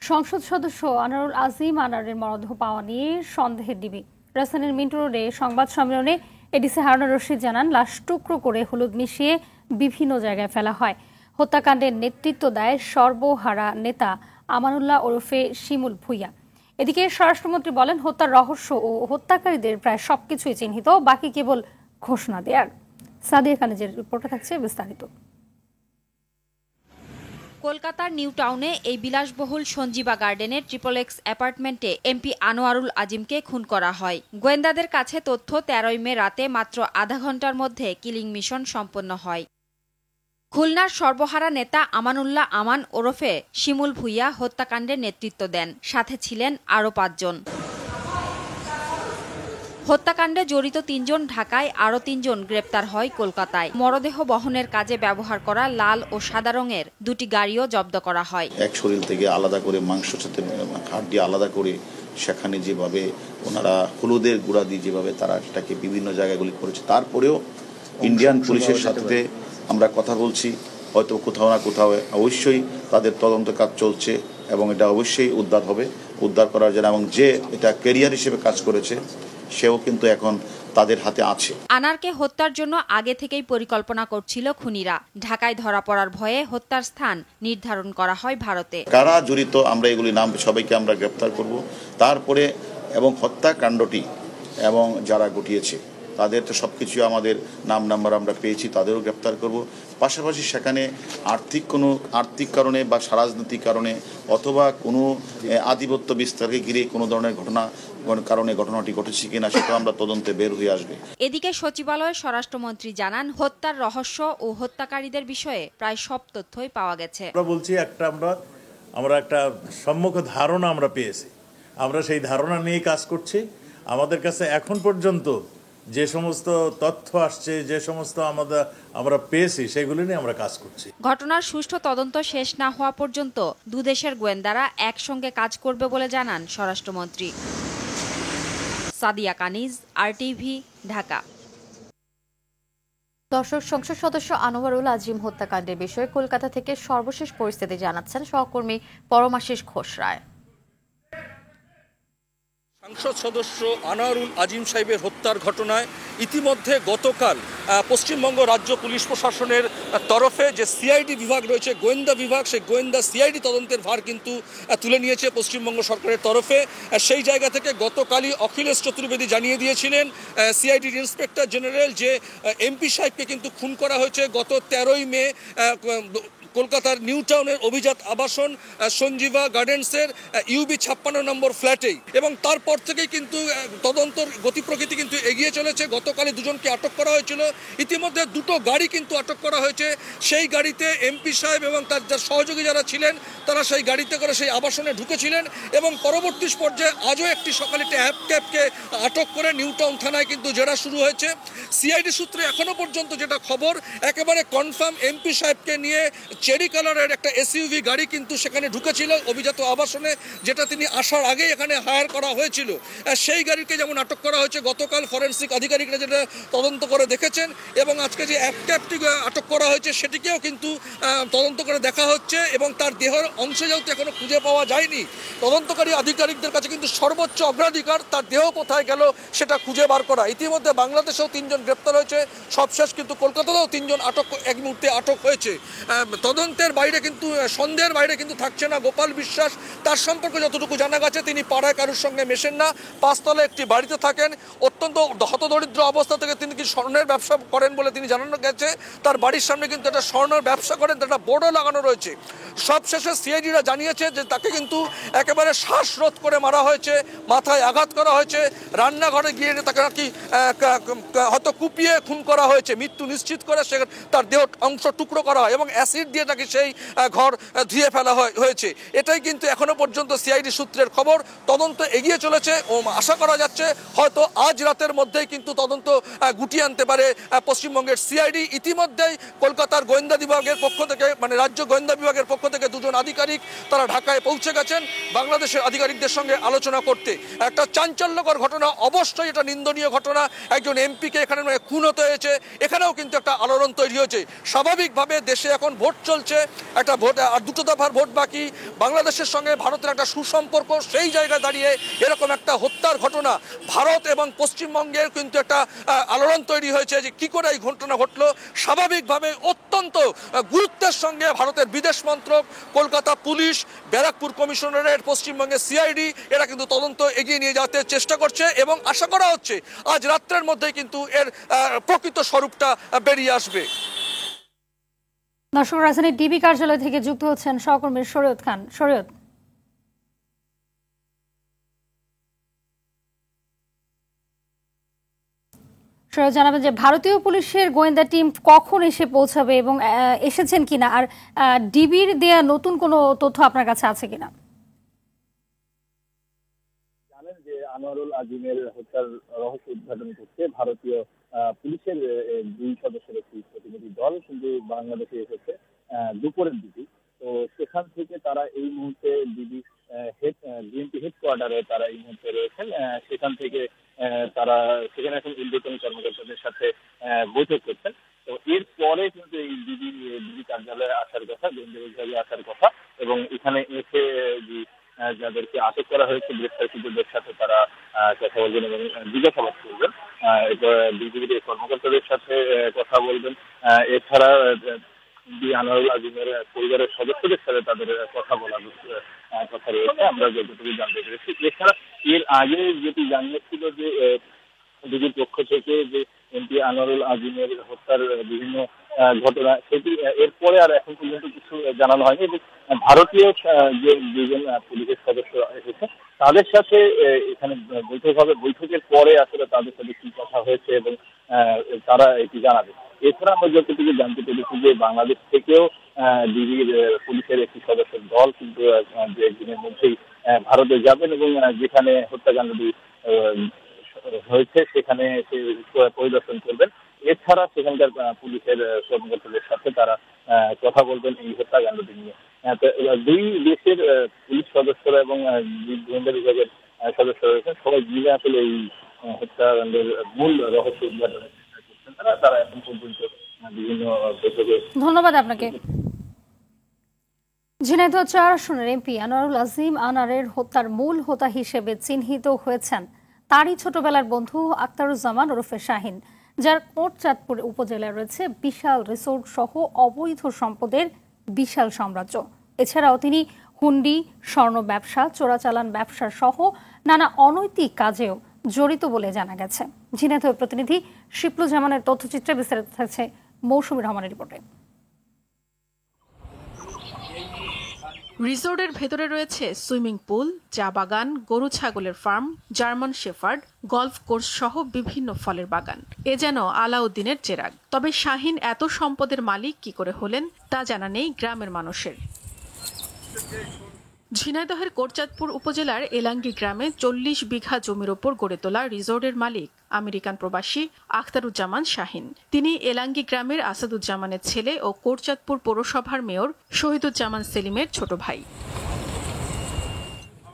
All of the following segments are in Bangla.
সংসদ সদস্য আনারুল আজিম আনারের মরদেহ পাওয়া নিয়ে সন্দেহের ডিবি। রাজধানীর মিন্টো রোডে সংবাদ সম্মেলনে এডিসি হারুনুর রশিদ জানান, লাশ টুকরো করে হলুদ মিশিয়ে বিভিন্ন জায়গায় ফেলা হয়। হত্যাকাণ্ডের নেতৃত্ব দেয় সর্বহারা নেতা আমানুল্লাহ ওরফে শিমুল ভুইয়া। এদিকে স্বরাষ্ট্রমন্ত্রী বলেন, হত্যার রহস্য ও হত্যাকারীদের প্রায় সবকিছুই চিহ্নিত, বাকি কেবল ঘোষণা দেয়ার। সাদিয়া কানিজের রিপোর্টে থাকছে বিস্তারিত। কলকাতার নিউ টাউনে এই বিলাসবহুল সঞ্জীবা গার্ডেনের XXX অ্যাপার্টমেন্টে এমপি আনোয়ারুল আজিমকে খুন করা হয়। গোয়েন্দাদের কাছে তথ্য, 13ই মে রাতে মাত্র আধা ঘন্টার মধ্যে কিলিং মিশন সম্পন্ন হয়। খুলনার সর্বহারা নেতা আমানুল্লাহ আমান ওরফে শিমুল ভুইয়া হত্যাকাণ্ডের নেতৃত্ব দেন, সাথে ছিলেন আরও 5 জন। হত্যাকাণ্ডে জড়িত 3 জন ঢাকায়, আরও 3 জন গ্রেপ্তার হয় কলকাতায়। মরদেহ বহনের কাজে ব্যবহার করা লাল ও সাদা রঙের 2টি গাড়িও জব্দ করা হয়। এক শরীর থেকে আলাদা করে মাংস সাথে হাড্ডি আলাদা করে সেখানে যেভাবে ওনারা হলুদের গুঁড়া দিয়ে যেভাবে তারা এটাকে বিভিন্ন জায়গাগুলি করেছে, তারপরেও ইন্ডিয়ান পুলিশের সাথে আমরা কথা বলছি, হয়তো কোথাও না কোথাও অবশ্যই তাদের তদন্ত কাজ চলছে এবং এটা অবশ্যই উদ্ধার করার জন্য, এবং যে এটা ক্যারিয়ার হিসেবে কাজ করেছে সেও কিন্তু এখন তাদের হাতে আছে। আনারকে হত্যার জন্য আগে থেকেই পরিকল্পনা করছিল খুনিরা। ঢাকায় ধরা পড়ার ভয়ে হত্যার স্থান নির্ধারণ করা হয় ভারতে। কারা জড়িত আমরা এগুলি নাম সবাইকে আমরা গ্রেপ্তার করব, তারপরে এবং হত্যাকাণ্ডটি এবং যারা ঘটিয়েছে তাদের তো সবকিছু আমাদের নাম্বার আমরা পেয়েছি, তাদেরও গ্রেপ্তার করব। পাশাপাশি সেখানে আর্থিক কারণে বা রাজনৈতিক কারণে অথবা কোনো আধিপত্য বিস্তারকে ঘিরে কোনো ধরনের ঘটনাটি ঘটেছে কিনা সেটা আমরা তদন্তে বের হয়ে আসবে। এদিকে সচিবালয়ের স্বরাষ্ট্রমন্ত্রী জানান, হত্যার রহস্য ও হত্যাকারীদের বিষয়ে প্রায় সব তথ্যই পাওয়া গেছে। আমরা বলছি আমরা একটা সম্মুখ ধারণা আমরা পেয়েছি, আমরা সেই ধারণা নিয়ে কাজ করছি। আমাদের কাছে এখন পর্যন্ত যে সমস্ত তথ্য আসছে, যে সমস্ত আমরা পেয়েছি, সেগুলো নিয়ে আমরা কাজ করছি। ঘটনার সুষ্ঠু তদন্ত শেষ না হওয়া পর্যন্ত দুদেশের গোয়েন্দারা একসঙ্গে কাজ করবে বলে জানান স্বরাষ্ট্রমন্ত্রী। সাদিয়া কানিজ, RTV, ঢাকা। দর্শক, সংসদ সদস্য আনোয়ারুল আজিম হত্যাকাণ্ডের বিষয়ে কলকাতা থেকে সর্বশেষ পরিস্থিতি জানাচ্ছেন সহকর্মী পরমাশিস ঘোষ রায়। সংসদ সদস্য আনোয়ারুল আজিম সাহেবের হত্যার ঘটনায় ইতিমধ্যে গতকাল পশ্চিমবঙ্গ রাজ্য পুলিশ প্রশাসনের তরফে যে সিআইডি বিভাগ রয়েছে, গোয়েন্দা বিভাগ, সেই গোয়েন্দা সিআইডি তদন্তের ভার কিন্তু তুলে নিয়েছে পশ্চিমবঙ্গ সরকারের তরফে। সেই জায়গা থেকে গতকালই অখিলেশ চতুর্বেদী জানিয়ে দিয়েছিলেন, সিআইডির ইন্সপেক্টর জেনারেল, যে এমপি সাহেবকে কিন্তু খুন করা হয়েছে গত 13ই মে কলকাতার নিউ টাউনের অভিজাত আবাসন সঞ্জীবা গার্ডেন্সের UB 56 নম্বর ফ্ল্যাটেই। এবং তারপর থেকেই কিন্তু তদন্তর গতি প্রকৃতি কিন্তু এগিয়ে চলেছে। গতকালই 2 জনকে আটক করা হয়েছিল, ইতিমধ্যে 2টো গাড়ি কিন্তু আটক করা হয়েছে। সেই গাড়িতে এমপি সাহেব এবং তার সহযোগী যারা ছিলেন তারা সেই গাড়িতে করে সেই আবাসনে ঢুকেছিলেন এবং পরবর্তী পর্যায়ে আজও একটি সকালে একটি ক্যাবকে আটক করে নিউ টাউন থানায় কিন্তু জেরা শুরু হয়েছে। সিআইডি সূত্রে এখনো পর্যন্ত যেটা খবর, একেবারে কনফার্ম এমপি সাহেবকে নিয়ে চেরি কালারের একটা SUV গাড়ি কিন্তু সেখানে ঢুকেছিল অভিজাত আবাসনে, যেটা তিনি আসার আগেই এখানে হায়ার করা হয়েছিল। সেই গাড়িকে যেমন আটক করা হয়েছে, গতকাল ফরেন্সিক আধিকারিকরা যেটা তদন্ত করে দেখেছেন, এবং আজকে যে ক্যাবটি আটক করা হয়েছে সেটিকেও কিন্তু তদন্ত করে দেখা হচ্ছে। এবং তার দেহের অংশ যেহেতু এখনো খুঁজে পাওয়া যায়নি, তদন্তকারী আধিকারিকদের কাছে কিন্তু সর্বোচ্চ অগ্রাধিকার তার দেহ কোথায় গেল সেটা খুঁজে বার করা। ইতিমধ্যে বাংলাদেশেও 3 জন গ্রেপ্তার হয়েছে, সবশেষ কিন্তু কলকাতাতেও 3 জন এক মুহূর্তে আটক হয়েছে। তদন্তের বাইরে কিন্তু সন্দেহের বাইরে কিন্তু থাকছে না গোপাল বিশ্বাস। তার সম্পর্কে যতটুকু জানা গেছে, তিনি পাড়ায় কারোর সঙ্গে মেশেন না, 5 তলায় একটি বাড়িতে থাকেন। অত্যন্ত হতদরিদ্র অবস্থা থেকে তিনি কি স্বর্ণের ব্যবসা করেন বলে তিনি জানানো গেছে। তার বাড়ির সামনে কিন্তু একটা স্বর্ণের ব্যবসা করেন, একটা বোর্ডও লাগানো রয়েছে। সবশেষে সিআইডিরা জানিয়েছে যে তাকে কিন্তু একেবারে শ্বাসরোধ করে মারা হয়েছে, মাথায় আঘাত করা হয়েছে, রান্নাঘরে গিয়ে তাকে নাকি হয়তো কুপিয়ে খুন করা হয়েছে, মৃত্যু নিশ্চিত করে সে তার দেহ অংশ টুকরো করা হয় এবং অ্যাসিড দিয়ে তাকে সেই ঘর ধুয়ে ফেলা হয়েছে। এটাই কিন্তু এখনো পর্যন্ত সিআইডি সূত্রের খবর। তদন্ত এগিয়ে চলেছে ও আশা করা যাচ্ছে হয়তো আজ রাতের মধ্যেই কিন্তু তদন্ত গুটিয়ে আনতে পারে পশ্চিমবঙ্গের সিআইডি। ইতিমধ্যেই কলকাতার গোয়েন্দা বিভাগের পক্ষ থেকে, মানে রাজ্য গোয়েন্দা বিভাগের পক্ষ থেকে 2 জন আধিকারিক তারা ঢাকায় পৌঁছে গেছেন বাংলাদেশের আধিকারিকদের সঙ্গে আলোচনা করতে। একটা চাঞ্চল্যকর ঘটনা, অবশ্যই এটা নিন্দনীয় ঘটনা। একজন এমপিকে এখানে খুন হতে হয়েছে, এখানেও কিন্তু একটা আলোড়ন তৈরি হয়েছে। স্বাভাবিকভাবে দেশে এখন ভোট চলছে, একটা ভোট আর 2 দফার ভোট বাকি, বাংলাদেশের সঙ্গে ভারতের একটা সুসম্পর্ক, সেই জায়গায় দাঁড়িয়ে এরকম একটা হত্যার ঘটনা ভারত এবং পশ্চিমবঙ্গের কিন্তু একটা আলোড়ন তৈরি হয়েছে যে কি করে এই ঘটনা ঘটলো। স্বাভাবিকভাবে অত্যন্ত গুরুত্বের সঙ্গে ভারতের বিদেশ মন্ত্রক, কলকাতা পুলিশ, ব্যারাকপুর কমিশনারেট, পশ্চিমবঙ্গের সিআইডি এরা কিন্তু তদন্ত এগিয়ে নিয়ে যেতে চেষ্টা করছে এবং আশা করা হচ্ছে আজ রাত্রের মধ্যেই কিন্তু এর প্রকৃত স্বরূপটা বেরিয়ে আসবে। দর্শক, রাজধানীর ডিবি কার্যালয় থেকে যুক্ত হচ্ছেন সহকর্মী শরীয়ত খান। শরীয়ত, জানাবেন যে ভারতীয় পুলিশের গোয়েন্দা টিম কখন এসে পৌঁছাবে এবং এসেছেন কিনা, আর ডিবির দেয়া নতুন কোনো তথ্য আপনার কাছে আছে কিনা? জানেন যে আনোয়ারুল আজিমের হত্যার রহস্য উদ্ঘাটন করতে ভারতীয় পুলিশের 2 সদস্যের একটি প্রতিনিধি দল কিন্তু বাংলাদেশে এসেছে দুপুরের দিকে। তো সেখান থেকে তারা এই মুহূর্তে বিএনপি হেডকোয়ার্টারে তারা এই মুহূর্তে রয়েছেন। সেখান থেকে তারা সেখানে এখন ঊর্ধ্বতন কর্মকর্তাদের সাথে বৈঠক করছেন। তো এরপরে কিন্তু এই ডিবি কার্যালয়ে আসার কথা, গোয়েন্দা বিভাগে আসার কথা, এবং এখানে এসে যাদেরকে আটক করা হয়েছে গ্রেফতারকৃতদের সাথে তারা কথা বলবেন এবং জিজ্ঞাসাবাদ করবেন, বিজিবির কর্মকর্তাদের সাথে কথা বলবেন। এছাড়া আনোয়ারুল আজিমের পরিবারের সদস্যদের সাথে তাদের কথা বলার কথা রয়েছে, আমরা যতটুকু জানতে পেরেছি। এছাড়া এর আগে যেটি জানিয়েছিল যে ডিবির পক্ষ থেকে যে এমপি আনোয়ারুল আজিমের হত্যার বিভিন্ন ঘটনা, সেটি এরপরে আর এখন পর্যন্ত কিছু জানানো হয়নি। এবং ভারতীয় যে 2জন পুলিশের সদস্য এসেছে তাদের সাথে এখানে বৈঠক হবে, বৈঠকের পরে আসলে তাদের সাথে কি কথা হয়েছে এবং তারা এটি জানাবে। এছাড়া আমরা যতটুকু জানতে পেরেছি যে বাংলাদেশ থেকেও ডিবির পুলিশের একটি সদস্যের দল কিন্তু 2-1 দিনের মধ্যেই ভারতে যাবেন এবং যেখানে হত্যাকাণ্ডটি হয়েছে সেখানে পরিদর্শন করবেন। এছাড়া সেখানকার পুলিশের কর্মকর্তাদের সাথে তারা কথা বলবেন এই হত্যাকাণ্ডটি নিয়ে। 2 দেশের পুলিশ সদস্যরা এবং গোয়েন্দা বিভাগের সদস্যরা রয়েছেন, সবাই মিলে আসলে এই হত্যাকাণ্ডের মূল রহস্য উদ্ঘাটনের চেষ্টা করছেন। তারা এখন পর্যন্ত বিভিন্ন বৈঠকে। ধন্যবাদ আপনাকে। ঝিনাইদহ 4 আসনের এমপি আনোয়ারুল আজিম আনারের হত্যার মূল হোতা হিসেবে চিহ্নিত হয়েছেন তারই ছোটবেলার বন্ধু আখতারুজ্জামান ওরফে শাহিন, যার কোটচাঁদপুর উপজেলায় রয়েছে বিশাল রিসোর্ট সহ অবৈধ সম্পদের বিশাল সাম্রাজ্য। এছাড়াও তিনি হুন্ডি, স্বর্ণ ব্যবসা, চোরাচালান ব্যবসা সহ নানা অনৈতিক কাজেও জড়িত বলে জানা গেছে। ঝিনাইদহ প্রতিনিধি শিপলুজ্জামানের তথ্যচিত্রে বিস্তারিত থাকছে মৌসুমী রহমানের রিপোর্টে। রিসোর্টের ভেতরে রয়েছে সুইমিং পুল, চা বাগান, গরু ছাগলের farm, German shepherd, golf course সহ বিভিন্ন ফলের বাগান। এ যেন আলাউদ্দিনের চেরাগ। তবে শাহিন এত সম্পদের মালিক কি করে হলেন তা জানা নেই গ্রামের মানুষের। ঝিনাইদহের কোটচাঁদপুর উপজেলার এলাঙ্গি গ্রামে 40 বিঘা জমির ওপর গড়ে তোলা রিসোর্টের মালিক আমেরিকান প্রবাসী আখতারুজ্জামান শাহিন। তিনি এলাঙ্গি গ্রামের আসাদুজ্জামানের ছেলে ও কোটচাঁদপুর পৌরসভার মেয়র শহীদুজ্জামান সেলিমের ছোট ভাই।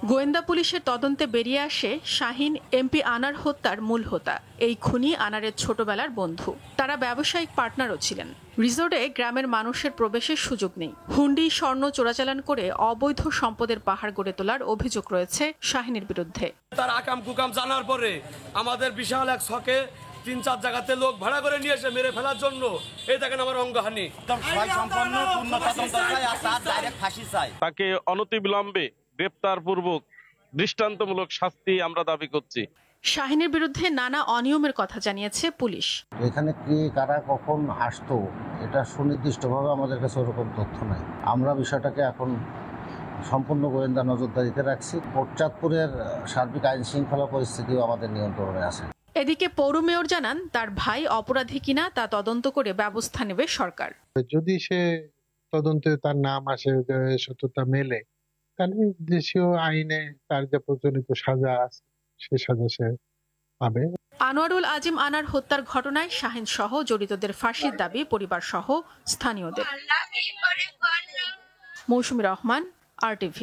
গোয়েন্দা পুলিশের তদন্তে বেরিয়ে আসে শাহিন এমপি আনার হত্যার মূল হোতা। এই খুনি আনারের ছোটবেলার বন্ধু। তারা ব্যবসায়িক পার্টনারও ছিলেন। রিসোর্টে গ্রামের মানুষের প্রবেশের সুযোগ নেই। হুন্ডি, স্বর্ণ চোরাচালান করে অবৈধ সম্পদের পাহাড় গড়ে তোলার অভিযোগ রয়েছে শাহিনের বিরুদ্ধে। তার আকাম কুকাম জানার পরে আমাদের বিশাল এক ছকে 3-4 জায়গাতে লোক ভাড়া করে নিয়ে এসে মেরে ফেলার জন্য এই দেখেন আমার অঙ্গহানি। তাকে অনতিবিলম্বে গ্রেপ্তারপূর্বক দৃষ্টান্তমূলক শাস্তি আমরা দাবি করছি। শাহিনের বিরুদ্ধে নানা অনিয়মের কথা জানিয়েছে পুলিশ। এখানে কে কারা কখন আসতো এটা সুনির্দিষ্টভাবে আমাদের কাছে ওরকম তথ্য নাই। আমরা বিষয়টাকে এখন সম্পূর্ণ গোয়েন্দা নজরদারিতে রাখছি। কোটচাঁদপুরের সার্বিক আইন শৃঙ্খলা পরিস্থিতিও আমাদের নিয়ন্ত্রণে আছে। এদিকে পৌর মেয়র জানান তার ভাই অপরাধী কিনা তা তদন্ত করে ব্যবস্থা নেবে সরকার। যদি সে তদন্তে তার নাম আসে, সত্যতা মেলে, তাহলে দেশীয় আইনে তার যে প্রচলিত সাজা আছে সে সাজা সে পাবে। আনোয়ারুল আজিম আনার হত্যার ঘটনায় শাহিন সহ জড়িতদের ফাঁসির দাবি পরিবার সহ স্থানীয়দের। মৌসুমী রহমান, RTV।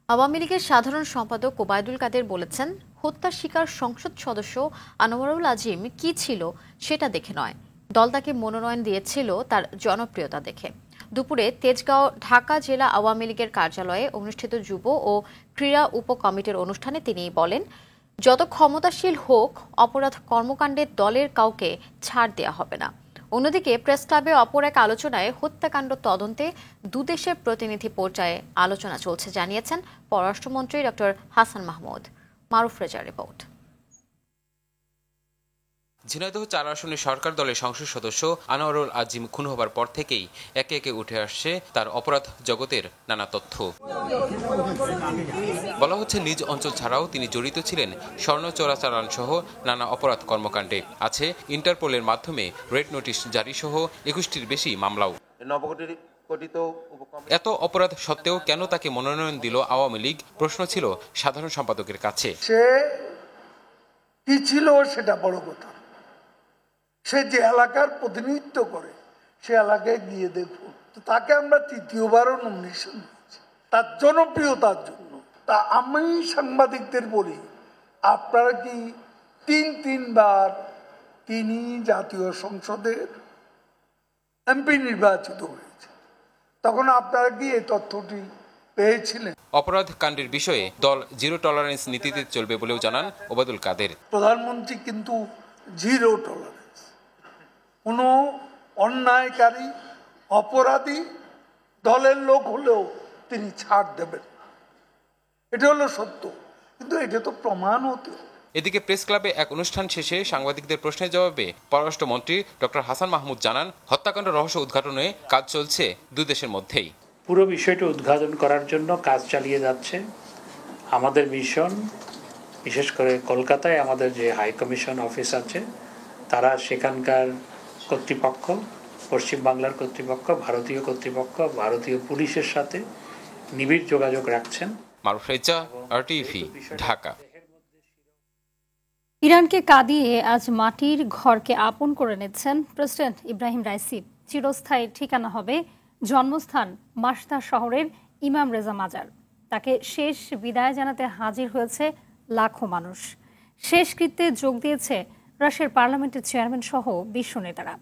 আওয়ামী লীগের সাধারণ সম্পাদক ওবায়দুল কাদের বলেছেন, হত্যার শিকার সংসদ সদস্য আনোয়ারুল আজিম কি ছিল সেটা দেখে নয়, দল তাকে মনোনয়ন দিয়েছিল তার জনপ্রিয়তা দেখে। দুপুরে তেজগাঁও ঢাকা জেলা আওয়ামী লীগের কার্যালয়ে অনুষ্ঠিত যুব ও ক্রীড়া উপকমিটির অনুষ্ঠানে তিনি বলেন, যত ক্ষমতাশীল হোক অপরাধ কর্মকাণ্ডে দলের কাউকে ছাড় দেওয়া হবে না। অন্যদিকে প্রেস ক্লাবে অপর এক আলোচনায় হত্যাকাণ্ড তদন্তে দুদেশের প্রতিনিধি পর্যায়ে আলোচনা চলছে জানিয়েছেন পররাষ্ট্রমন্ত্রী ডক্টর হাসান মাহমুদ। মারুফ রেজার রিপোর্ট। ঝিনাইদহ ৪ আসনের সরকার দলের সংসদ সদস্য আনোয়ারুল আজিম খুন হবার পর থেকেই একে একে উঠে আসছে তার অপরাধ জগতের নানা তথ্য। বলা হচ্ছে নিজ অঞ্চল ছাড়াও তিনি জড়িত ছিলেন স্বর্ণ চোরাচালান সহ নানা অপরাধ কর্মকাণ্ডে। আছে ইন্টারপোলের মাধ্যমে রেড নোটিশ জারি সহ ২১টির বেশি মামলাও। এত অপরাধ সত্ত্বেও কেন তাকে মনোনয়ন দিল আওয়ামী লীগ, প্রশ্ন ছিল সাধারণ সম্পাদকের কাছে। সে কি ছিল সেটা বড় কথা, সে যে এলাকার প্রতিনিধিত্ব করে সে এলাকায় গিয়ে দেখুন। তো তাকে আমরা তৃতীয়বারও নমিনেশন দিচ্ছি তার জনপ্রিয়তার জন্য। তা আমি সাংবাদিকদের বলি, আপনারা কি তিনবার তিনি জাতীয় সংসদের এমপি নির্বাচিত হয়েছে, তখন আপনারা কি এই তথ্যটি পেয়েছিলেন? অপরাধ কাণ্ডের বিষয়ে দল জিরো টলারেন্স নীতিতে চলবে বলেও জানান ওবায়দুল কাদের। প্রধানমন্ত্রী কিন্তু জিরো টলারেন্স, কোনো অন্যায়কারী অপরাধী দলের লোক হলেও তিনি ছাড় দেবেন না। এটা হলো সত্য, কিন্তু এটা তো প্রমাণ হতে। এদিকে প্রেস ক্লাবে এক অনুষ্ঠান শেষে সাংবাদিকদের প্রশ্নের জবাবে পররাষ্ট্রমন্ত্রী ডক্টর হাসান মাহমুদ জানান, হত্যাকাণ্ড রহস্য উদ্ঘাটনে কাজ চলছে দুই দেশের মধ্যেই। পুরো বিষয়টি উদ্ঘাটন করার জন্য কাজ চালিয়ে যাচ্ছে আমাদের মিশন। বিশেষ করে কলকাতায় আমাদের যে হাই কমিশন অফিস আছে, তারা সেখানকার কর্তৃপক্ষ, পশ্চিম বাংলার কর্তৃপক্ষ, ভারতীয় কর্তৃপক্ষ, ভারতীয় পুলিশের সাথে নিবিড় যোগাযোগ রাখছেন। মারুফ রেজা, আরটিভি, ঢাকা। ইরানকে কাঁদিয়ে আজ মাটির ঘরকে আপন করে নিচ্ছেন প্রেসিডেন্ট ইব্রাহিম রাইসি। চিরস্থায়ী ঠিকানা হবে জন্মস্থান মাসদা শহরের ইমাম রেজা মাজার। তাকে শেষ বিদায় জানাতে হাজির হয়েছে লাখো মানুষ। শেষকৃত্যে যোগ দিয়েছে রাশিয়ার পার্লামেন্টের চেয়ারম্যান সহ বিশ্ব নেতারা।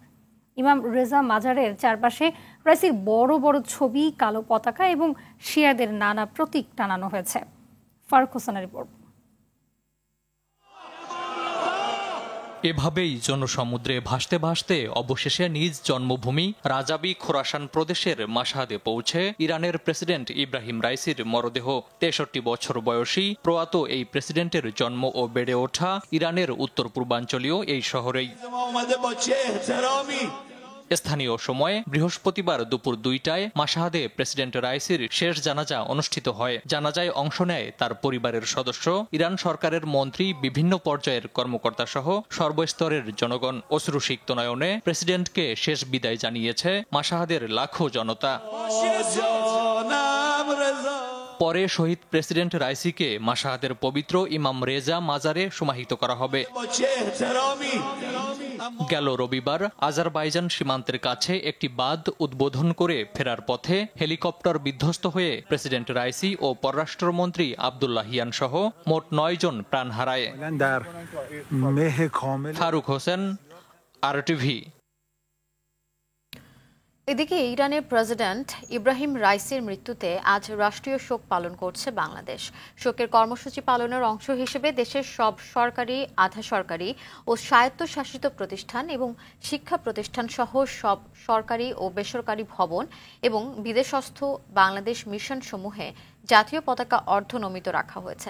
ইমাম রেজা মাজারের চারপাশে রাইসির বড় বড় ছবি, কালো পতাকা এবং শিয়াদের নানা প্রতীক টানানো হয়েছে। ফারুক হোসেনের রিপোর্ট। এভাবেই জনসমুদ্রে ভাসতে ভাসতে অবশেষে নিজ জন্মভূমি রাজাবি খোরাসান প্রদেশের মাশহাদে পৌঁছে ইরানের প্রেসিডেন্ট ইব্রাহিম রাইসির মরদেহ। ৬৩ বছর বয়সী প্রয়াত এই প্রেসিডেন্টের জন্ম ও বেড়ে ওঠা ইরানের উত্তর পূর্বাঞ্চলীয় এই শহরেই। স্থানীয় সময়ে বৃহস্পতিবার দুপুর ২টায় মাশহাদে প্রেসিডেন্ট রাইসির শেষ জানাজা অনুষ্ঠিত হয়। জানাজায় অংশ নেয় তার পরিবারের সদস্য, ইরান সরকারের মন্ত্রী, বিভিন্ন পর্যায়ের কর্মকর্তা সহ সর্বস্তরের জনগণ। অশ্রুসিক্ত নয়নে প্রেসিডেন্টকে শেষ বিদায় জানিয়েছে মাশহাদের লাখো জনতা। পরে শহীদ প্রেসিডেন্ট রাইসিকে মাশহাদের পবিত্র ইমাম রেজা মাজারে সমাহিত করা হবে। গেল রবিবার আজারবাইজান সীমান্তের কাছে একটি বাঁধ উদ্বোধন করে ফেরার পথে হেলিকপ্টার বিধ্বস্ত হয়ে প্রেসিডেন্ট রাইসি ও পররাষ্ট্রমন্ত্রী আব্দুল্লাহিয়ান সহ মোট ৯ জন প্রাণ হারায়। ফারুক হোসেন, আরটিভি। এদিকে ইরানের প্রেসিডেন্ট ইব্রাহিম রাইসির মৃত্যুতে আজ রাষ্ট্রীয় শোক পালন করছে বাংলাদেশ। শোকের কর্মসূচি পালনের অংশ হিসেবে দেশের সব সরকারি, আধা সরকারি ও স্বায়ত্তশাসিত প্রতিষ্ঠান এবং শিক্ষা প্রতিষ্ঠান সহ সব সরকারি ও বেসরকারি ভবন এবং বিদেশস্থ বাংলাদেশ মিশন সমূহে জাতীয় পতাকা অর্ধনমিত রাখা হয়েছে।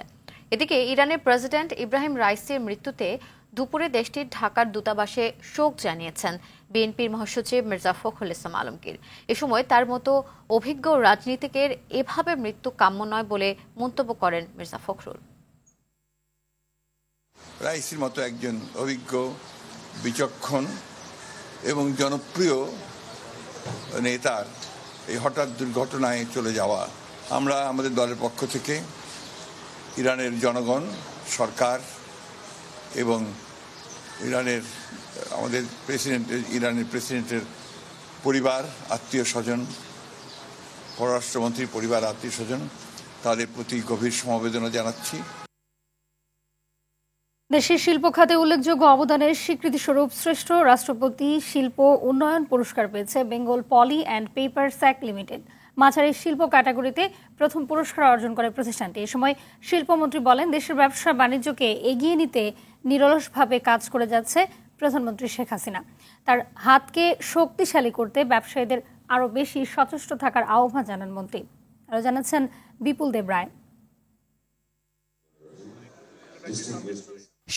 এদিকে ইরানের প্রেসিডেন্ট ইব্রাহিম রাইসির মৃত্যুতে দুপুরে দেশটির ঢাকার দূতাবাসে শোক জানিয়েছেন বিএনপির মহাসচিব মির্জা ফখরুল ইসলাম আলমগীর। এ সময় তার মতো অভিজ্ঞ রাজনীতিকের এভাবে মৃত্যু কাম্য নয় বলে মন্তব্য করেন মির্জা ফখরুল। রাইসির মতো একজন অভিজ্ঞ, বিচক্ষণ এবং জনপ্রিয় নেতার এই হঠাৎ দুর্ঘটনায় চলে যাওয়া, আমরা আমাদের দলের পক্ষ থেকে ইরানের জনগণ, সরকার এবং ইরানের প্রেসিডেন্টের পরিবার, আত্মীয় স্বজন, পররাষ্ট্রমন্ত্রীর পরিবার, আত্মীয় স্বজন, তাদের প্রতি গভীর সমবেদনা জানাচ্ছি। দেশের শিল্প খাতে উল্লেখযোগ্য অবদানের স্বীকৃতিস্বরূপ শ্রেষ্ঠ রাষ্ট্রপতি শিল্প উন্নয়ন পুরস্কার পেয়েছে বেঙ্গল পলি অ্যান্ড পেপার স্যাক লিমিটেড। মাঝারি শিল্প ক্যাটাগরিতে প্রথম পুরস্কার অর্জন করে প্রতিষ্ঠানটি। এ সময় শিল্পমন্ত্রী বলেন, দেশের ব্যবসা বাণিজ্যকে এগিয়ে নিতে নিরলসভাবে কাজ করে যাচ্ছে প্রধানমন্ত্রী শেখ হাসিনা। তার হাতকে শক্তিশালী করতে ব্যবসায়ীদের আরও বেশি সচেষ্ট থাকার আহ্বান জানান মন্ত্রী। আরও জানাচ্ছেন বিপুল দেব রায়।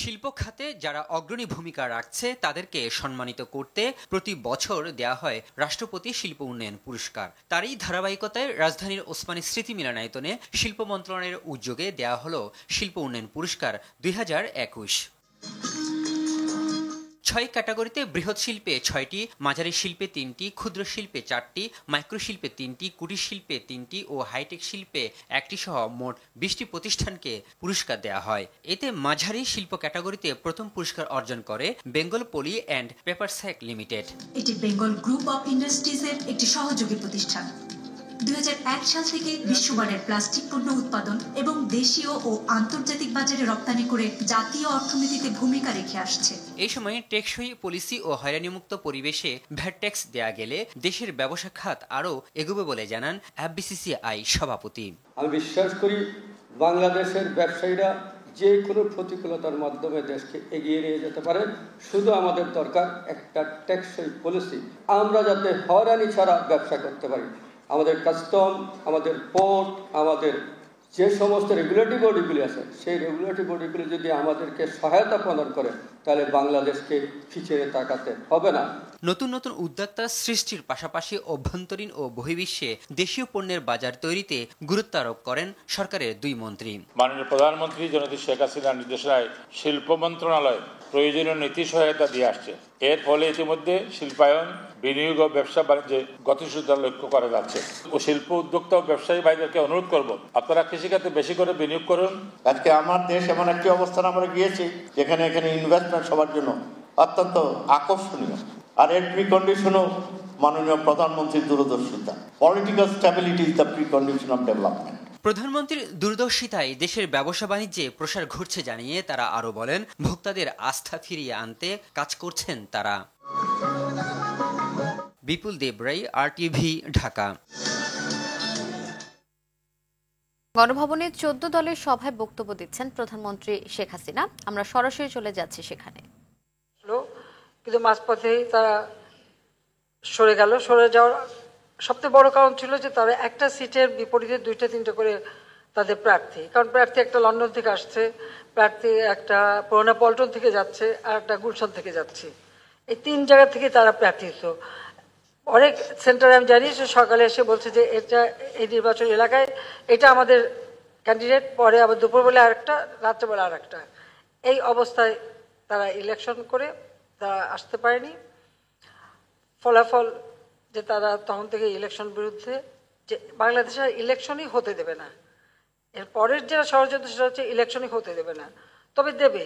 শিল্প খাতে যারা অগ্রণী ভূমিকা রাখছে তাদেরকে সম্মানিত করতে প্রতি বছর দেয়া হয় রাষ্ট্রপতি শিল্প উন্নয়ন পুরস্কার। তারই ধারাবাহিকতায় রাজধানীর ওসমানী স্মৃতি মিলনায়তনে শিল্প মন্ত্রণালয়ের উদ্যোগে দেয়া হলো শিল্প উন্নয়ন পুরস্কার 2021। 6 ক্যাটাগরিতে বৃহৎ শিল্পে 6টি, মাঝারি শিল্পে 3টি, ক্ষুদ্র শিল্পে 4টি, মাইক্রো শিল্পে 3টি, কুটির শিল্পে 3টি ও হাইটেক শিল্পে 1টি সহ মোট 20টি প্রতিষ্ঠানকে পুরস্কার দেওয়া হয়। এতে মাঝারি শিল্প ক্যাটাগরিতে প্রথম পুরস্কার অর্জন করে বেঙ্গল পলি অ্যান্ড পেপার স্যাক লিমিটেড। এটি বেঙ্গল গ্রুপ অফ ইন্ডাস্ট্রিজের একটি সহযোগী প্রতিষ্ঠান। 2001 সাল থেকে বিশ্বমানের প্লাস্টিক পণ্য উৎপাদন এবং দেশীয় ও আন্তর্জাতিক বাজারে রপ্তানি করে জাতীয় অর্থনীতিতে ভূমিকা রেখে আসছে। এই সময়ে টেকসই পলিসি ও হয়রানিমুক্ত পরিবেশে ভ্যাট ট্যাক্স দেয়া গেলে দেশের ব্যবসা খাত আরও এগোবে বলে জানান এফবিসিসিআই সভাপতি। আমি বিশ্বাস করি বাংলাদেশের ব্যবসায়ীরা যে কোনো প্রতিকূলতার মাধ্যমে দেশকে এগিয়ে নিয়ে যেতে পারে। শুধু আমাদের দরকার একটা টেকসই পলিসি, আমরা যাতে হয়রানি ছাড়া ব্যবসা করতে পারি। আমাদের কাস্টম, আমাদের পোর্ট, আমাদের যে সমস্ত রেগুলেটরি বডিগুলি আছে সেই রেগুলেটরি বডিগুলি যদি আমাদেরকে সহায়তা প্রদান করে তাহলে বাংলাদেশকে পিছিয়ে তাকাতে হবে না। নতুন নতুন উদ্যোক্তা সৃষ্টির পাশাপাশি অভ্যন্তরীণ ও বহির্বিশ্বে দেশীয় পণ্যের বাজার তৈরিতে গুরুত্ব আরোপ করেন সরকারের দুই মন্ত্রী। মাননীয় প্রধানমন্ত্রী জননেত্রী শেখ হাসিনার নির্দেশনায় শিল্প মন্ত্রণালয় প্রয়োজনীয় নীতি সহায়তা দিয়ে আসছে। এর ফলে ইতিমধ্যে শিল্পায়ন, বিনিয়োগ ও ব্যবসা বাণিজ্যে গতিশীলতা লক্ষ্য করা যাচ্ছে। ও শিল্প উদ্যোক্তা ও ব্যবসায়ী ভাইদেরকে অনুরোধ করব, আপনারা কৃষিখাতে বেশি করে বিনিয়োগ করুন। আজকে আমার দেশ এমন একটি অবস্থান আমরা গিয়েছি যেখানে এখানে ইনভেস্টমেন্ট সবার জন্য অত্যন্ত আকর্ষণীয়। আর এর প্রিকন্ডিশনও মাননীয় প্রধানমন্ত্রীর দূরদর্শিতা। Political stability is the precondition of development. প্রধানমন্ত্রীর দূরদর্শিতায় দেশের ব্যবসা বাণিজ্যে প্রসার ঘটছে জানিয়ে তারা আরো বলেন, ভোক্তাদের আস্থা ফিরিয়ে আনতে কাজ করছেন তারা। বিপুল দেব রায়, RTV, ঢাকা। গণভবনে 14 দলের সভায় বক্তব্য দিচ্ছেন প্রধানমন্ত্রী শেখ হাসিনা। আমরা সরাসরি চলে যাচ্ছি সেখানে। কিন্তু মাঝপথেই তারা সরে গেল। সরে যাওয়ার সবচেয়ে বড় কারণ ছিল যে তারা একটা সিটের বিপরীতে 2-3টা করে তাদের প্রার্থী, কারণ প্রার্থী একটা লন্ডন থেকে আসছে, প্রার্থী একটা পুরোনো পল্টন থেকে যাচ্ছে, আর একটা গুলশান থেকে যাচ্ছে। এই 3 জায়গা থেকে তারা প্রার্থী হতো। অনেক সেন্টারে আমি জানি সে সকালে এসে বলছে যে এটা এই নির্বাচন এলাকায় এটা আমাদের ক্যান্ডিডেট, পরে আবার দুপুরবেলা আরেকটা, রাত্রেবেলা আরেকটা। এই অবস্থায় তারা ইলেকশন করে তারা আসতে পারেনি। ফলাফল যে তারা তখন থেকে ইলেকশন বিরুদ্ধে, যে বাংলাদেশের ইলেকশনই হতে দেবে না। এর পরের যেটা ষড়যন্ত্র সেটা হচ্ছে ইলেকশনই হতে দেবে না, তবে দেবে।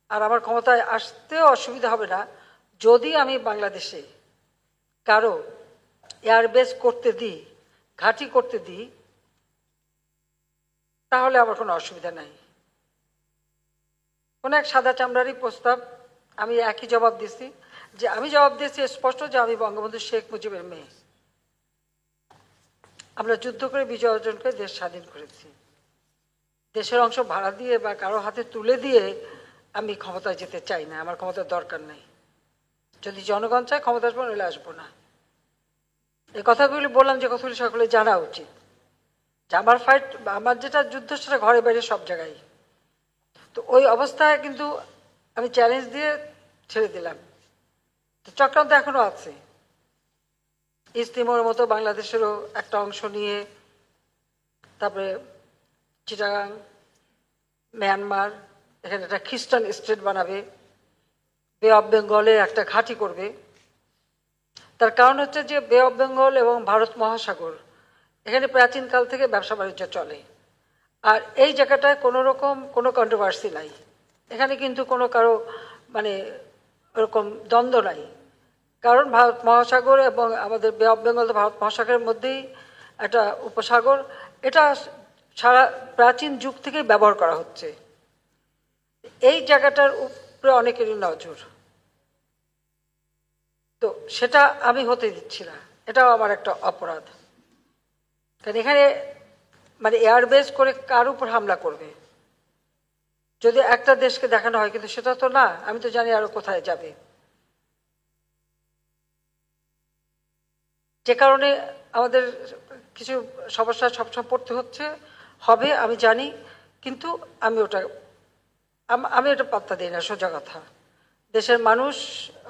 আর আমার ক্ষমতায় আসতেও অসুবিধা হবে না যদি আমি বাংলাদেশে কারো এয়ারবেস করতে দিই, ঘাঁটি করতে দিই, তাহলে আমার কোনো অসুবিধা নাই। কোনো এক সাদা চামড়ারই প্রস্তাব আমি একই জবাব দিচ্ছি, যে আমি জবাব দিয়েছি স্পষ্ট যে আমি বঙ্গবন্ধু শেখ মুজিবের মেয়ে। আমরা যুদ্ধ করে বিজয় অর্জন করে দেশ স্বাধীন করেছি। দেশের অংশ ভাড়া দিয়ে বা কারো হাতে তুলে দিয়ে আমি ক্ষমতায় যেতে চাই না, আমার ক্ষমতার দরকার নেই। যদি জনগণ চায় ক্ষমতা আসবো, নইলে আসবো না। এই কথাগুলি বললাম যে কথাগুলি সকলে জানা উচিত, যে আমার ফাইট, আমার যেটা যুদ্ধ সেটা ঘরে বাইরে সব জায়গায়। তো ওই অবস্থায় কিন্তু আমি চ্যালেঞ্জ দিয়ে ছেড়ে দিলাম। চক্রান্ত এখনো আছে। ইস্ট তিমোর মতো বাংলাদেশেরও একটা অংশ নিয়ে, তারপরে চিটাগাং, মিয়ানমার, এখানে একটা খ্রিস্টান স্টেট বানাবে, বে অফ বেঙ্গলে একটা ঘাঁটি করবে। তার কারণ হচ্ছে যে বে অফ বেঙ্গল এবং ভারত মহাসাগর, এখানে প্রাচীনকাল থেকে ব্যবসা বাণিজ্য চলে। আর এই জায়গাটায় কোনো রকম কোনো কন্ট্রোভার্সি নাই। এখানে কিন্তু কোনো কারো মানে ওরকম দ্বন্দ্ব নাই, কারণ ভারত মহাসাগর এবং আমাদের বে অফ বেঙ্গল ভারত মহাসাগরের মধ্যেই একটা উপসাগর, এটা সারা প্রাচীন যুগ থেকেই ব্যবহার করা হচ্ছে। এই জায়গাটার উপরে অনেকেরই নজর, তো সেটা আমি হতে দিচ্ছি না, এটাও আমার একটা অপরাধ। কারণ এখানে মানে এয়ারবেস করে কার উপর হামলা করবে, যদি একটা দেশকে দেখানো হয়, কিন্তু সেটা তো না, আমি তো জানি আরো কোথায় যাবে। যে কারণে আমাদের কিছু সমস্যা সবসময় পড়তে হবে আমি জানি, কিন্তু আমি এটা পাত্তা দিই না। সোজা কথা, দেশের মানুষ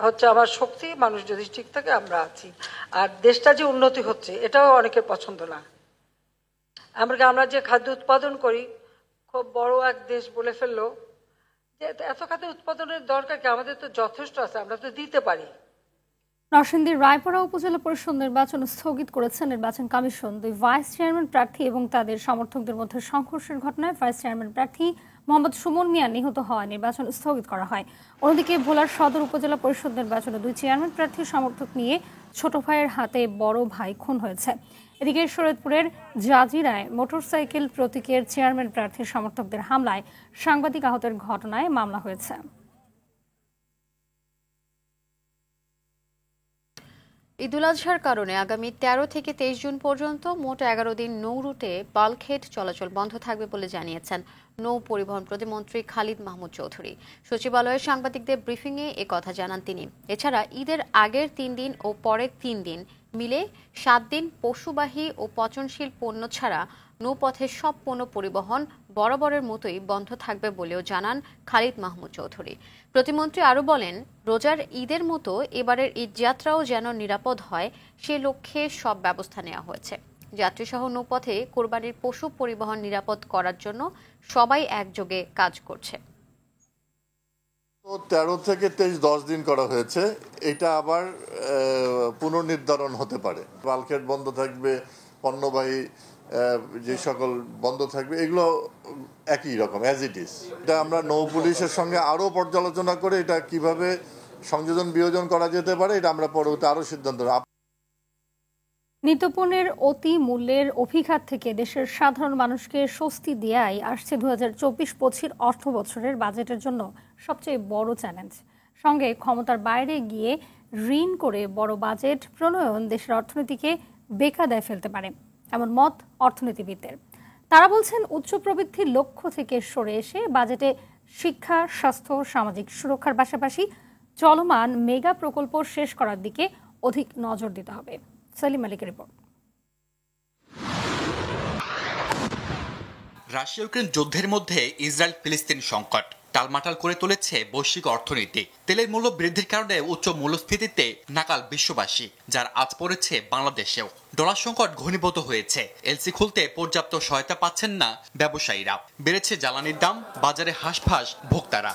হচ্ছে আমার শক্তি, মানুষ যদি ঠিক থাকে আমরা আছি। আর দেশটা যে উন্নতি হচ্ছে এটাও অনেকের পছন্দ না। আমরা যে খাদ্য উৎপাদন করি, খুব বড় এক দেশ বলে ফেললো যে এত খাদ্য উৎপাদনের দরকার কি, আমাদের তো যথেষ্ট আছে, আমরা তো দিতে পারি। নরসিংদীর রায়পাড়া উপজেলা পরিষদ নির্বাচন স্থগিত করেছে নির্বাচন কমিশন। 2 ভাইস চেয়ারম্যান প্রার্থী এবং তাদের সমর্থকদের মধ্যে সংঘর্ষের ঘটনায় ভাইস চেয়ারম্যান প্রার্থী মোহাম্মদ সুমন মিয়া নিহত হওয়ায় নির্বাচন স্থগিত করা হয়। অন্যদিকে ভোলার সদর উপজেলা পরিষদ নির্বাচনে 2 চেয়ারম্যান প্রার্থীর সমর্থক নিয়ে ছোট ভাইয়ের হাতে বড় ভাই খুন হয়েছে। এদিকে শরীয়তপুরের জাজিরায় মোটরসাইকেল প্রতীকের চেয়ারম্যান প্রার্থীর সমর্থকদের হামলায় সাংবাদিক আহতের ঘটনায় মামলা হয়েছে। ঈদুল আজহার কারণে আগামী 13 থেকে 23 জুন পর্যন্ত মোট 11 দিন নৌ রুটে বাল্কহেড চলাচল বন্ধ থাকবে বলে জানিয়েছেন নৌ পরিবহন প্রতিমন্ত্রী খালিদ মাহমুদ চৌধুরী। সচিবালয়ে সাংবাদিকদের ব্রিফিংয়ে কথা জানান তিনি। এছাড়া ঈদের আগের 3 দিন ও পরের 3 দিন মিলে 7 দিন পশুবাহী ও পচনশীল পণ্য ছাড়া নৌপথে সব পণ্য পরিবহন বরাবরের মতোই বন্ধ থাকবে বলেও জানান খালিদ মাহমুদ চৌধুরী। প্রতিমন্ত্রী আরও বলেন, রোজার ঈদের মতো এবারের ঈদযাত্রাও যেন নিরাপদ হয় সে লক্ষ্যে সব ব্যবস্থা নেওয়া হয়েছে। যাত্রীসহ নৌপথে কোরবানির পশু পরিবহন নিরাপদ করার জন্য সবাই একযোগে কাজ করছে। 13 থেকে 23 10 দিন করা হয়েছে, এটা আবার পুনর্নির্ধারণ হতে পারে। বাল্কহেড বন্ধ থাকবে, পণ্যবাহী যে সকল বন্ধ থাকবে, এগুলো একই রকম অ্যাজ ইট ইজ। এটা আমরা নৌ পুলিশের সঙ্গে আরও পর্যালোচনা করে এটা কিভাবে সংযোজন বিয়োজন করা যেতে পারে, এটা আমরা পরবর্তী আরও সিদ্ধান্ত। নিত্যপণ্যের অতি মূল্যের অভিঘাত থেকে দেশের সাধারণ মানুষকে স্বস্তি দেয়াই আসছে 2024-25 অর্থ বছরের বাজেটের জন্য সবচেয়ে বড় চ্যালেঞ্জ। সঙ্গে ক্ষমতার বাইরে গিয়ে ঋণ করে বড় বাজেট প্রণয়ন দেশের অর্থনীতিকে বেকায়দায় ফেলতে পারে, এমন মত অর্থনীতিবিদদের। তারা বলছেন, উচ্চ প্রবৃদ্ধির লক্ষ্য থেকে সরে এসে বাজেটে শিক্ষা, স্বাস্থ্য, সামাজিক সুরক্ষার পাশাপাশি চলমান মেগা প্রকল্প শেষ করার দিকে অধিক নজর দিতে হবে। সালিম মালিকের রিপোর্ট। রাশিয়া ইউক্রেন যুদ্ধের মধ্যে ইসরায়েল ফিলিস্তিন সংকট টালমাটাল করে তুলেছে বৈশ্বিক অর্থনীতি। তেলের মূল্য বৃদ্ধির কারণে উচ্চ মূল্যস্ফীতিতে নাকাল বিশ্ববাসী, যার আজ পড়েছে বাংলাদেশেও। ডলার সংকট ঘনীভূত হয়েছে, এলসি খুলতে পর্যাপ্ত সহায়তা পাচ্ছেন না ব্যবসায়ীরা। বেড়েছে জ্বালানির দাম, বাজারে হাঁসফাঁস ভোক্তারা।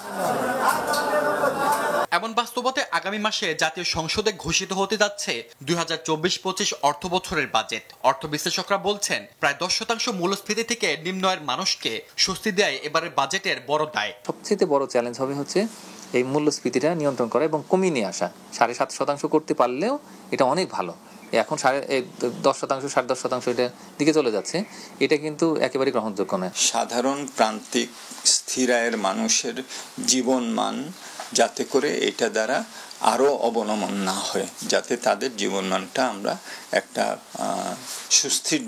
এমন বাস্তবতায় আগামী মাসে জাতীয় সংসদে ঘোষিত হতে যাচ্ছে 2024-25 অর্থ বছরের বাজেট। অর্থ বিশ্লেষকরা বলছেন, প্রায় 10% মূল্যস্ফীতি থেকে নিম্ন আয়ের মানুষকে স্বস্তি দেয় এবারের বাজেটের বড় দায়। সবচেয়ে বড় চ্যালেঞ্জ হচ্ছে এই মূল্যস্ফীতিটা নিয়ন্ত্রণ করা এবং কমিয়ে নিয়ে আসা। 7.5% করতে পারলেও এটা অনেক ভালো। এখন 10%, 10.5% এটার দিকে চলে যাচ্ছে, এটা কিন্তু একেবারে গ্রহণযোগ্য নয়। সাধারণ প্রান্তিক স্থির আয়ের মানুষের জীবনমান যাতে করে এটা দ্বারা আরো অবনমন না হয়, যাতে তাদের জীবনমানটা আমরা একটা স্বস্তির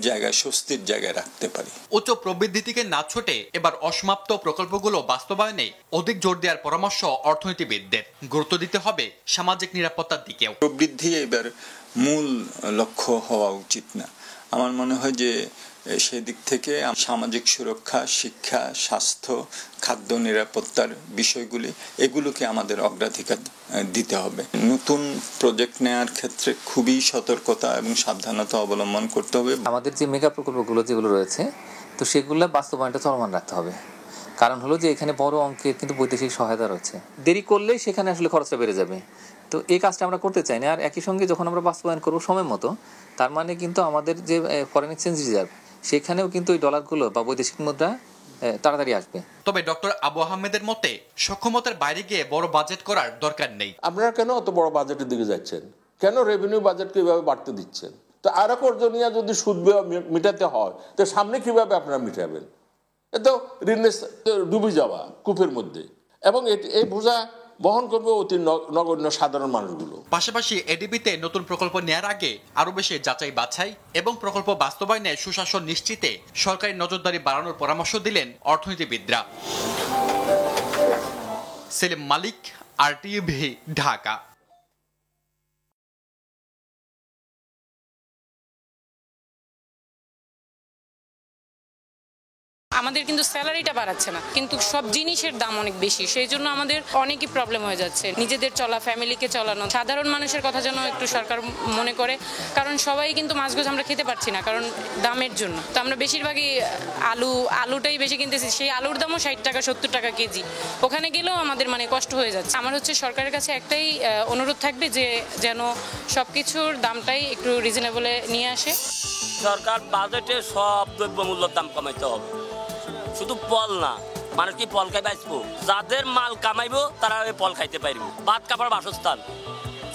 জায়গায় রাখতে পারি। উচ্চ প্রবৃদ্ধি থেকে না ছোটে এবার অসমাপ্ত প্রকল্পগুলো বাস্তবায়নে অধিক জোর দেওয়ার পরামর্শ অর্থনীতিবিদদের। গুরুত্ব দিতে হবে সামাজিক নিরাপত্তার দিকেও। প্রবৃদ্ধি এবার মূল লক্ষ্য হওয়া উচিত না। আমার মনে হয় যে সেদিক থেকে সামাজিক সুরক্ষা, শিক্ষা, স্বাস্থ্য, খাদ্য নিরাপত্তার বিষয়গুলি, এগুলোকে আমাদের অগ্রাধিকার দিতে হবে। নতুন প্রজেক্ট নেওয়ার ক্ষেত্রে খুবই সতর্কতা এবং সাবধানতা অবলম্বন করতে হবে। আমাদের যে মেগা প্রকল্পগুলো যেগুলো রয়েছে, তো সেগুলো বাস্তবায়নটা চলমান রাখতে হবে। কারণ হলো যে এখানে বড় অঙ্কের কিন্তু বৈদেশিক সহায়তা রয়েছে, দেরি করলেই সেখানে আসলে খরচটা বেড়ে যাবে। তো এই কাজটা আমরা করতে চাই না। আর একই সঙ্গে যখন আমরা বাস্তবায়ন করবো সময় মতো, তার মানে কিন্তু আমাদের যে ফরেন এক্সচেঞ্জ রিজার্ভ, সেখানেও কিন্তু ওই ডলারগুলো বা বৈদেশিক মুদ্রা তাড়াতাড়ি আসবে। তবে ডক্টর আবু আহমেদের মতে, সক্ষমতার বাইরে গিয়ে বড় বাজেট করার দরকার নেই। আপনারা কেন অত বড় বাজেটের দিকে যাচ্ছেন? কেন রেভিনিউ বাজেটকে এইভাবে বাড়তে দিচ্ছেন? তো আরো কর্জনিয়া যদি সুদ মিটাতে হয়, তো সামনে কিভাবে আপনারা মিটাবেন? এ তো ঋণে ডুবে যাওয়া কূপের মধ্যে। এবং এই বোঝা বহন করবে অতি নগণ্য সাধারণ মানুষগুলো। পাশাপাশি এডিবিতে নতুন প্রকল্প নেয়ার আগে আরো বেশি যাচাই বাছাই এবং প্রকল্প বাস্তবায়নে সুশাসন নিশ্চিতে সরকারি নজরদারি বাড়ানোর পরামর্শ দিলেন অর্থনীতিবিদরা। সেলিম মালিক, RTV, ঢাকা। আমাদের কিন্তু স্যালারিটা বাড়াচ্ছে না, কিন্তু সব জিনিসের দাম অনেক বেশি, সেই জন্য আমাদের অনেকই প্রবলেম হয়ে যাচ্ছে নিজেদের চলা, ফ্যামিলিকে চালানো। সাধারণ মানুষের কথা যেন একটু সরকার মনে করে, কারণ সবাই কিন্তু মাছ গোছ আমরা খেতে পারছি না কারণ দামের জন্য। তো আমরা বেশিরভাগই আলুটাই বেশি কিনতেছি, সেই আলুর দামও 60 টাকা 70 টাকা কেজি। ওখানে গেলেও আমাদের কষ্ট হয়ে যাচ্ছে। আমার সরকারের কাছে একটাই অনুরোধ থাকবে যে যেন সবকিছুর দামটাই একটু রিজনেবলে নিয়ে আসে। সরকার বাজেটে সব দ্রব্যমূল্যের দাম কমাইতে হবে, শুধু ফল না, মানুষ কি ফল খাই বাঁচবো? যাদের মাল কামাইবো তারা ওই ফল খাইতে পারবো। ভাত কাপড় বাসস্থান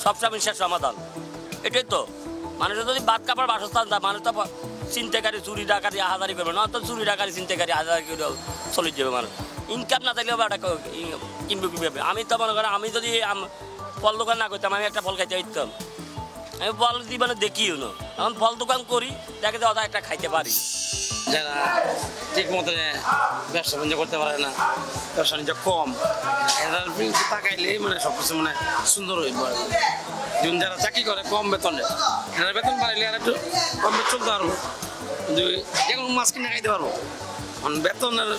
সব সমস্যার সমাধান, এটাই তো। মানুষের যদি ভাত কাপড় বাসস্থান দেয়, মানুষ তো চিন্তাকারী চুরি ডাকাতি হাজারি করবে না, তো চুরি ডাকাতি চিন্তাকারী হাজারি করে চলে যাবে। মানুষ ইনকাম না থাকলেও কিনবে কিভাবে? আমি তো মনে করেন, আমি যদি ফল দোকান না করতাম, আমি একটা ফল খাইতে পারতাম। আমি ফল জীবনে দেখিও না, এখন ফল দোকান করি, দেখে অত একটা খাইতে পারি। যারা ঠিক মতো ব্যবসা বাণিজ্য করতে পারে না, ব্যবসা বাণিজ্য কম, এরা তাকাইলে সবকিছু সুন্দর হইব। যেমন যারা চাকরি করে কম বেতনে, এরা বেতন বাড়াইলে আর একটু কম চলতে পারবো, কিন্তু এখন মাছ কিনে খাইতে পারবো। বেতনের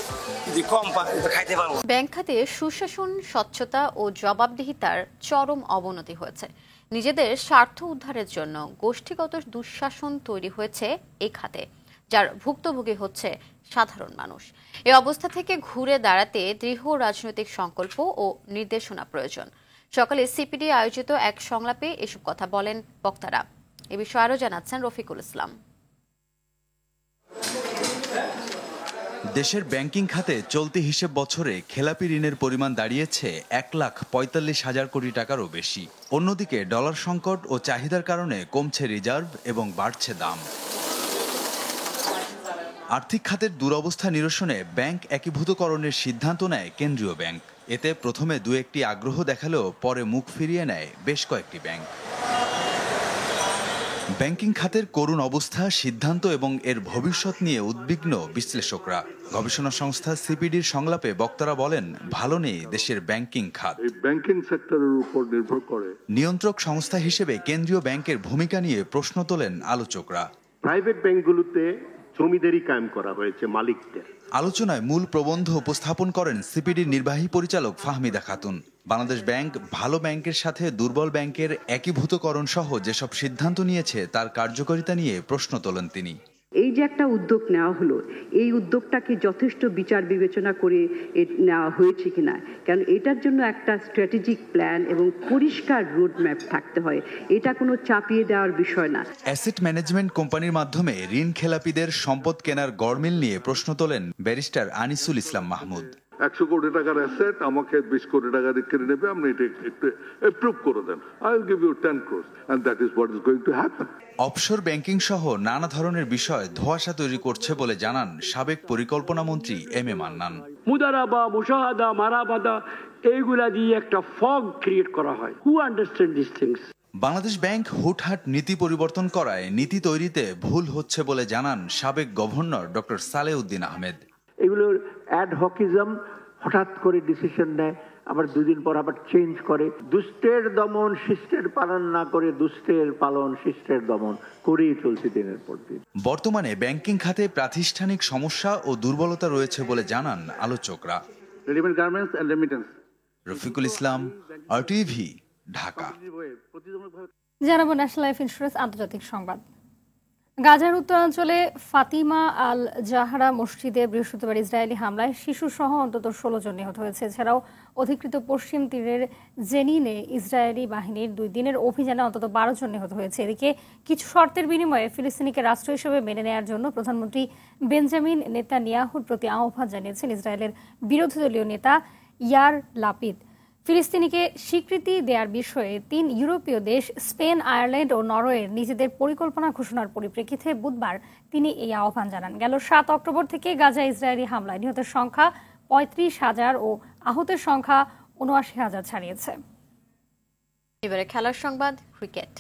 যদি কম পায় খাইতে পারবো। ব্যাংক খাতে সুশাসন, স্বচ্ছতা ও জবাবদিহিতার চরম অবনতি হয়েছে। নিজেদের স্বার্থ উদ্ধারের জন্য গোষ্ঠীগত দুঃশাসন তৈরি হয়েছে এই খাতে, যার ভুক্তভোগী হচ্ছে সাধারণ মানুষ। এই অবস্থা থেকে ঘুরে দাঁড়াতে দৃঢ় রাজনৈতিক সংকল্প ও নির্দেশনা প্রয়োজন। সকালে সিপিডি আয়োজিত এক সংলাপে এসব কথা বলেন বক্তারা। এ বিষয়ে আরও জানাচ্ছেন রফিকুল ইসলাম। দেশের ব্যাংকিং খাতে চলতি হিসেব বছরে খেলাপি ঋণের পরিমাণ দাঁড়িয়েছে 1,45,000 কোটি টাকারও বেশি। অন্যদিকে ডলার সংকট ও চাহিদার কারণে কমছে রিজার্ভ এবং বাড়ছে দাম। আর্থিক খাতের দুরবস্থা নিরসনে ব্যাংক একীভূতকরণের সিদ্ধান্ত নেয় কেন্দ্রীয় ব্যাংক। এতে প্রথমে দু একটি আগ্রহ দেখালেও পরে মুখ ফিরিয়ে নেয় বেশ কয়েকটি ব্যাংক। ব্যাংকিং খাতের করুণ অবস্থা, সিদ্ধান্ত এবং এর ভবিষ্যৎ নিয়ে উদ্বিগ্ন বিশ্লেষকরা। গবেষণা সংস্থা সিপিডির সংলাপে বক্তারা বলেন, ভালো নেই দেশের ব্যাংকিং খাত। ব্যাংকিং সেক্টরের উপর নির্ভর করে নিয়ন্ত্রক সংস্থা হিসেবে কেন্দ্রীয় ব্যাংকের ভূমিকা নিয়ে প্রশ্ন তোলেন আলোচকরা। প্রাইভেট ব্যাংকগুলোতে জমিদারি কায়েম করা হয়েছে মালিকদের। আলোচনায় মূল প্রবন্ধ উপস্থাপন করেন সিপিডির নির্বাহী পরিচালক ফাহমিদা খাতুন। বাংলাদেশ ব্যাংক ভালো ব্যাংকের সাথে দুর্বল ব্যাংকের একীভূতকরণ সহ যেসব সিদ্ধান্ত নিয়েছে তার কার্যকারিতা নিয়ে প্রশ্ন তোলেন তিনি। এই যে একটা উদ্যোগ নেওয়া হলো, এই উদ্যোগটাকে যথেষ্ট বিচার বিবেচনা করে নেওয়া হয়েছে কিনা, কারণ এটার জন্য একটা স্ট্র্যাটেজিক প্ল্যান এবং পরিষ্কার রোড ম্যাপ থাকতে হয়। এটা কোনো চাপিয়ে দেওয়ার বিষয় না। অ্যাসেট ম্যানেজমেন্ট কোম্পানির মাধ্যমে ঋণ খেলাপিদের সম্পদ কেনার গড়মিল নিয়ে প্রশ্ন তোলেন ব্যারিস্টার আনিসুল ইসলাম মাহমুদ। 100 কোটি টাকার অ্যাসেট আমাকে 20 কোটি টাকা কিনে নেবে, আপনি এটা একটু অ্যাপ্রুভ করে দেন, I will give you 10 crores and that is what is going to happen. Offshore banking সহ নানা ধরনের বিষয় ধোঁয়াশা তৈরি করছে বলে জানান সাবেক পরিকল্পনা মন্ত্রী এম.এ. মান্নান। মুদারাবা, মুশাহাদা, মারাবাদা, এইগুলা দিয়ে একটা ফগ ক্রিয়েট করা হয়। Who understand this things? Bangladesh bank হুটহাট নীতি পরিবর্তন করায় নীতি তৈরিতে ভুল হচ্ছে বলে জানান সাবেক গভর্নর ডক্টর সালেউদ্দিন আহমেদ। এগুলোর অ্যাডহকিজম, হঠাৎ করে ডিসিশন নেয়, আবার দুদিন পর আবার চেঞ্জ করে। দুষ্টের দমন শিষ্টের পালন না করে দুষ্টের পালন শিষ্টের দমন করেই চলছে দিনের পর দিন। বর্তমানে ব্যাংকিং খাতে প্রাতিষ্ঠানিক সমস্যা ও দুর্বলতা রয়েছে বলে জানান আলোচকরা। Readymade garments and remittance. Rafiqul Islam, RTV, Dhaka. জানাবো ন্যাশনাল লাইফ ইন্স্যুরেন্স আন্তর্জাতিক সংবাদ। গাজার উত্তরাঞ্চলে ফাতিমা আল জাহরা মসজিদে বৃহস্পতিবার ইসরায়েলি হামলায় শিশুসহ অন্তত 16 জন নিহত হয়েছে। এছাড়াও অধিকৃত পশ্চিম তীরের জেনিনে ইসরায়েলি বাহিনীর 2 দিনের অভিযানে অন্তত 12 জন নিহত হয়েছে। এদিকে কিছু শর্তের বিনিময়ে ফিলিস্তিনিকে রাষ্ট্র হিসেবে মেনে নেওয়ার জন্য প্রধানমন্ত্রী বেঞ্জামিন নেতানিয়াহুর প্রতি আহ্বান জানিয়েছেন ইসরায়েলের বিরোধী দলীয় নেতা ইয়ার লাপিদ। ফিলিস্তিনিকে স্বীকৃতি দেওয়ার বিষয়ে 3 ইউরোপীয় দেশ স্পেন, আয়ারল্যান্ড ও নরওয়ের নিজেদের পরিকল্পনা ঘোষণার পরিপ্রেক্ষিতে বুধবার তিনি এই আহ্বান জানান। গেল 7 অক্টোবর থেকে গাজা ইসরায়েলি হামলায় নিহতের সংখ্যা 35,000 ও আহতের সংখ্যা ৭৯,০০০ ছাড়িয়েছে। এবারে খেলার সংবাদ, ক্রিকেট।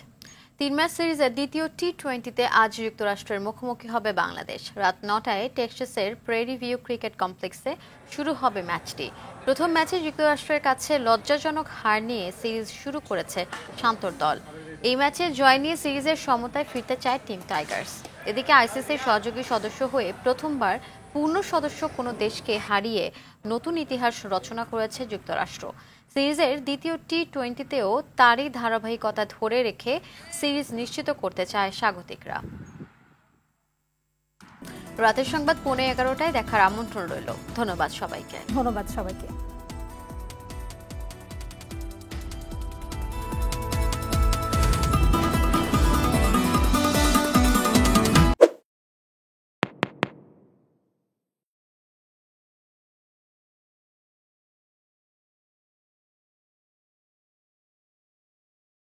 3 ম্যাচ সিরিজের দ্বিতীয় টি-20তে আজ যুক্তরাষ্ট্রের মুখোমুখি হবে বাংলাদেশ। রাত 9টায় টেক্সাসের প্রেরি ভিউ ক্রিকেট কমপ্লেক্সে শুরু হবে ম্যাচটি। প্রথম ম্যাচে যুক্তরাষ্ট্রের কাছে লজ্জাজনক হার নিয়ে সিরিজ শুরু করেছে শান্তর দল। এই ম্যাচে জয় নিয়ে সিরিজের সমতায় ফিরতে চায় টিম টাইগার্স। এদিকে আইসিসির সহযোগী সদস্য হয়ে প্রথমবার পূর্ণ সদস্য কোনো দেশকে হারিয়ে নতুন ইতিহাস রচনা করেছে যুক্তরাষ্ট্র। সিরিজের দ্বিতীয় টি-20তেও তারই ধারাবাহিকতা ধরে রেখে সিরিজ নিশ্চিত করতে চায় স্বাগতিকরা। রাতের সংবাদ 11:15টায় দেখার আমন্ত্রণ রইল। ধন্যবাদ সবাইকে।